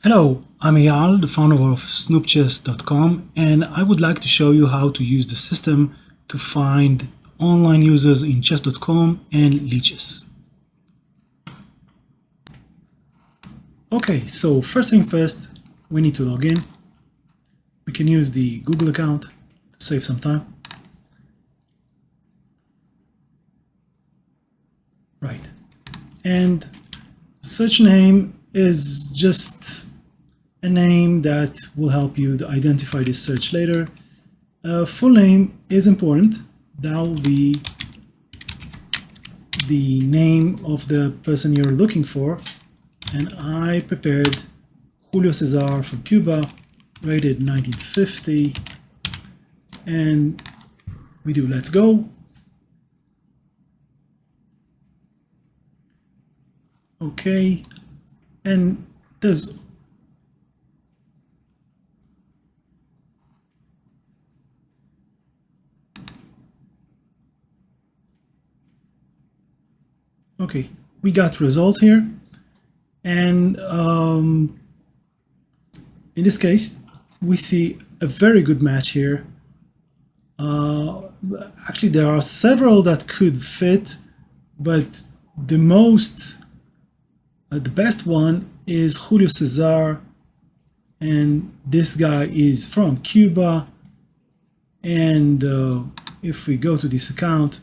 Hello, I'm Eyal, the founder of SnoopChess.com, and I would like to show you how to use the system to find online users in chess.com and leeches. Okay, so first thing first, we need to log in. We can use the Google account to save some time. Right, and search name is just a name that will help you to identify this search later. Full name is important. That will be the name of the person you're looking for. And I prepared Julio Cesar from Cuba, rated 1950. And we do let's go. Okay, and there's okay, we got results here, and in this case, we see a very good match here. Actually, there are several that could fit, but the best one is Julio Cesar, and this guy is from Cuba. And if we go to this account,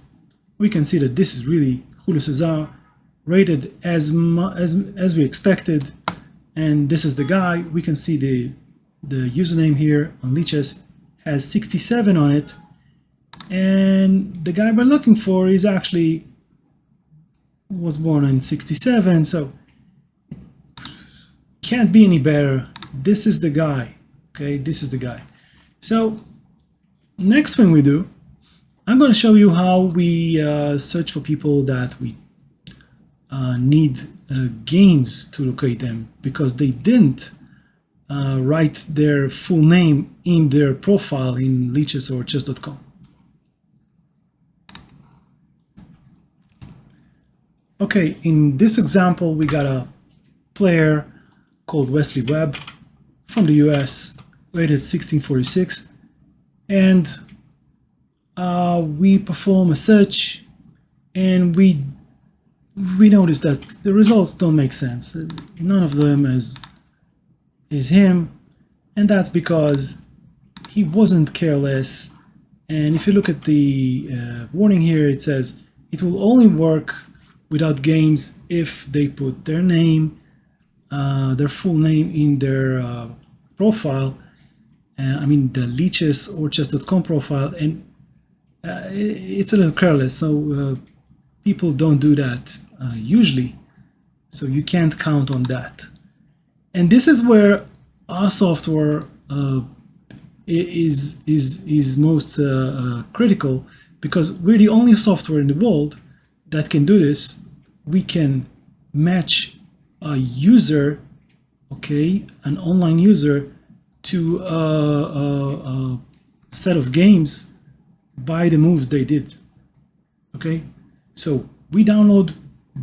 we can see that this is really Julio Cesar, rated as we expected, and this is the guy. We can see the username here on leeches has 67 on it, and the guy we're looking for is actually was born in 67, so it can't be any better. This is the guy. Okay, this is the guy. So next thing we do, I'm going to show you how we search for people that we need games to locate them because they didn't write their full name in their profile in leeches or chess.com. Okay, in this example, we got a player called Wesley Webb from the US, rated 1646, and we perform a search, and we notice that the results don't make sense. None of them is him, and that's because he wasn't careless. And if you look at the warning here, it says it will only work without games if they put their name, their full name in their profile. I mean the leeches or chess.com profile, and it's a little careless, so people don't do that usually, so you can't count on that. And this is where our software is most critical, because we're the only software in the world that can do this. We can match a user, okay, an online user, to a set of games by the moves they did. Okay, so we download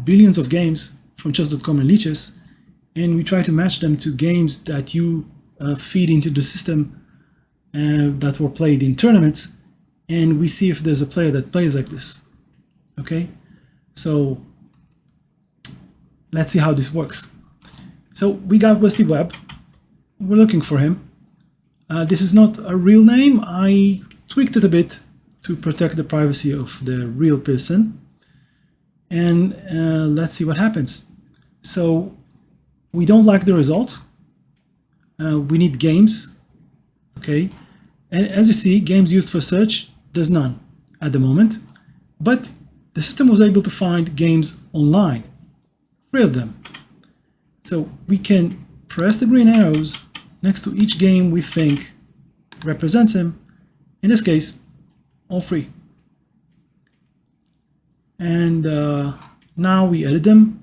billions of games from chess.com and leeches, and we try to match them to games that you feed into the system that were played in tournaments, and we see if there's a player that plays like this. Okay, so let's see how this works. So we got Wesley Webb. We're looking for him. This is not a real name. I tweaked it a bit to protect the privacy of the real person. And let's see what happens. So we don't like the result. We need games. Okay. And as you see, games used for search, there's none at the moment. But the system was able to find games online, 3 of them. So we can press the green arrows next to each game we think represents him. In this case, all 3. And now we edit them.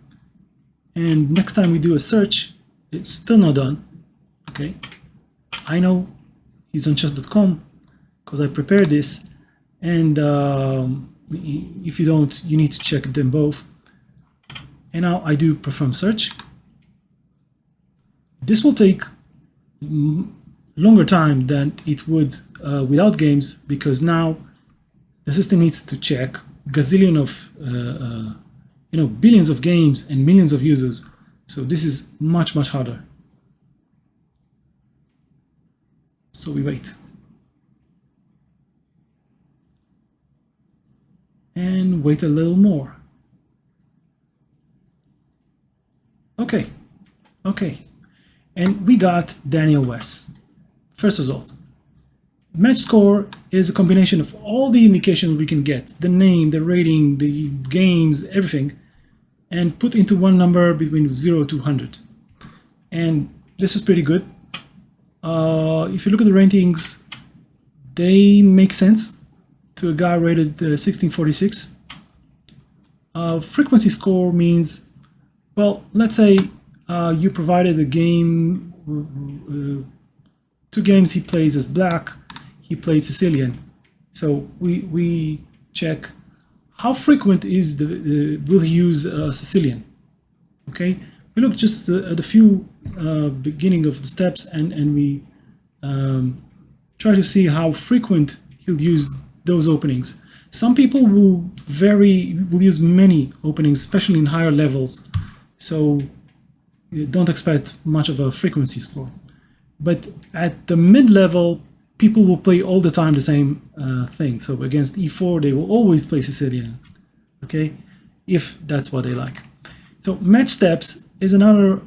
And next time we do a search, it's still not done. Okay, I know he's on chess.com because I prepared this. And if you don't, you need to check them both. And now I do perform search. This will take longer time than it would without games, because now the system needs to check gazillion of billions of games and millions of users. So this is much harder. So we wait. And wait a little more. Okay. And we got Daniel West. First result. Match score is a combination of all the indications we can get, the name, the rating, the games, everything, and put into one number between 0 to 100. And this is pretty good. If you look at the ratings, they make sense to a guy rated 1646. Frequency score means, well, let's say you provided a game, 2 games he plays as black, he plays Sicilian. So we check how frequent is will he use Sicilian. Okay, we look just at a few beginning of the steps, and we try to see how frequent he'll use those openings. Some people will use many openings, especially in higher levels. So don't expect much of a frequency score. But at the mid-level, people will play all the time the same thing. So against e4, they will always play Sicilian, okay, if that's what they like. So match steps is another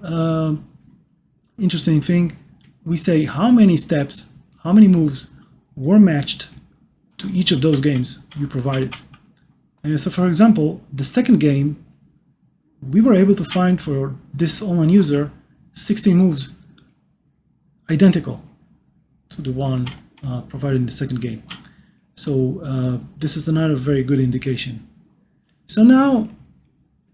interesting thing. We say how many steps, how many moves were matched to each of those games you provided. So for example, the second game, we were able to find for this online user 16 moves identical to the one provided in the second game. So this is another very good indication. So now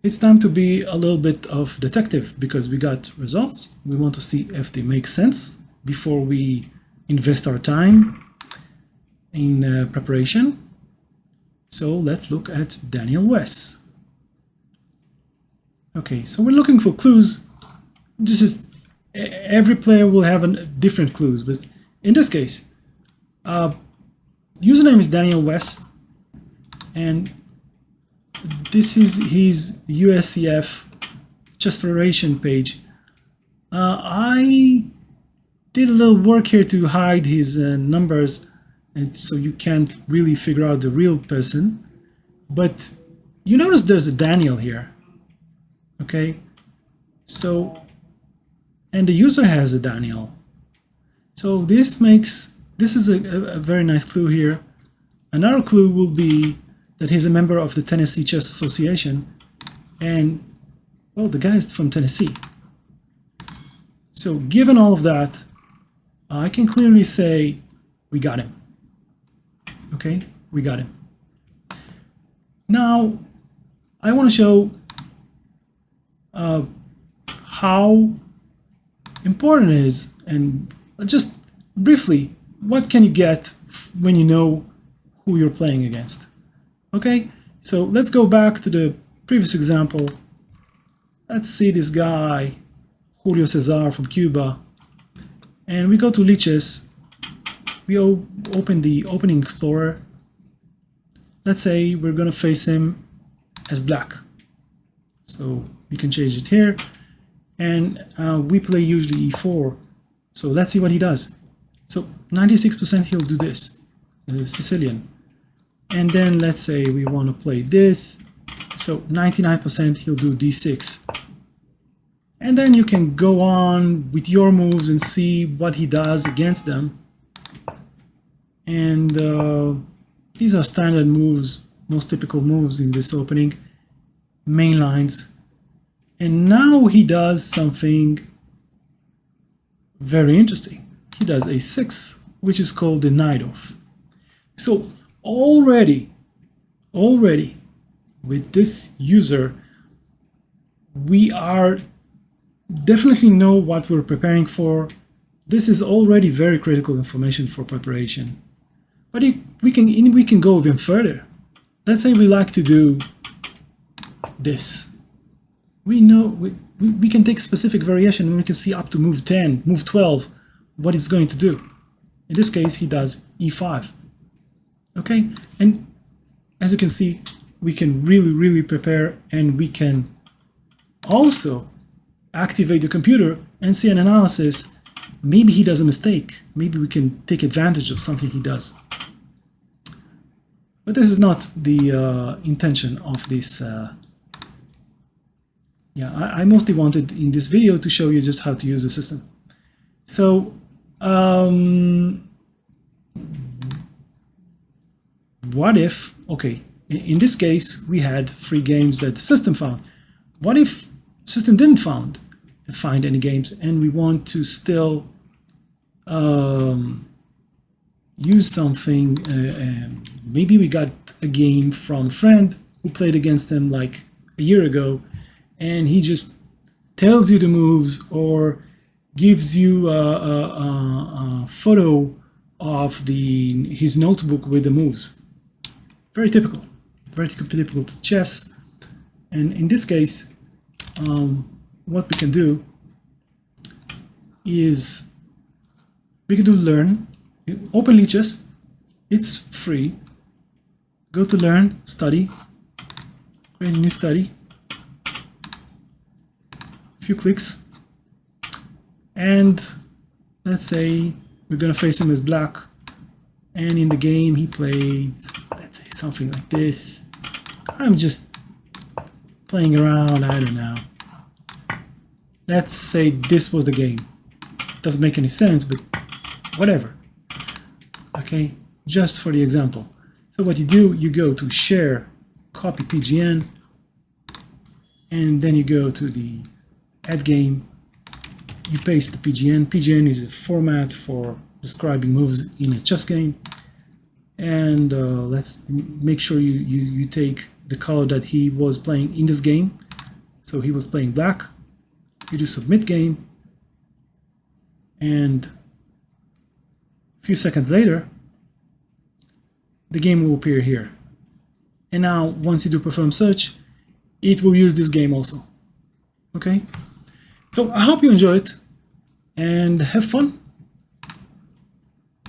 it's time to be a little bit of detective, because we got results. We want to see if they make sense before we invest our time in preparation. So let's look at Daniel West. Okay, so we're looking for clues. This is, every player will have different clues, but in this case, username is Daniel West, and this is his USCF chess federation page. I did a little work here to hide his numbers, and so you can't really figure out the real person. But you notice there's a Daniel here. Okay, so, and the user has a Daniel. So this is a very nice clue here. Another clue will be that he's a member of the Tennessee Chess Association, and, well, the guy is from Tennessee. So given all of that, I can clearly say we got him. Okay, we got him. Now, I want to show how important it is, and just briefly, what can you get when you know who you're playing against? Okay, so let's go back to the previous example. Let's see this guy, Julio Cesar from Cuba, and we go to Lichess. We open the Opening Explorer. Let's say we're going to face him as black. So we can change it here, and we play usually e4. So let's see what he does. So 96% he'll do this, Sicilian. And then let's say we want to play this. So 99% he'll do d6. And then you can go on with your moves and see what he does against them. And these are standard moves, most typical moves in this opening, main lines. And now he does something very interesting. He does a6, which is called the Najdorf. So already with this user, we are definitely know what we're preparing for. This is already very critical information for preparation. But we can go even further. Let's say we like to do this. we know we can take specific variation and we can see up to move 10, move 12, what it's going to do. In this case, he does e5. Okay, and as you can see, we can really prepare, and we can also activate the computer and see an analysis. Maybe he does a mistake. Maybe we can take advantage of something he does. But this is not the intention of this. I mostly wanted in this video to show you just how to use the system. So what if, okay, in this case, we had 3 games that the system found. What if system didn't find any games, and we want to still use something? Maybe we got a game from a friend who played against him like a year ago, and he just tells you the moves or gives you a photo of his notebook with the moves. Very typical to chess. And in this case, what we can do is we can do learn, open Lichess, it's free. Go to learn, study, create a new study, a few clicks, and let's say we're gonna face him as black, and in the game he played, let's say something like this. I'm just playing around, I don't know. Let's say this was the game. Doesn't make any sense, but whatever. Okay, just for the example. So what you do, you go to share, copy PGN, and then you go to the add game, you paste the PGN. PGN is a format for describing moves in a chess game. And let's make sure you take the color that he was playing in this game. So he was playing black. You do submit game, and a few seconds later, the game will appear here. And now, once you do perform search, it will use this game also. Okay? So I hope you enjoy it and have fun.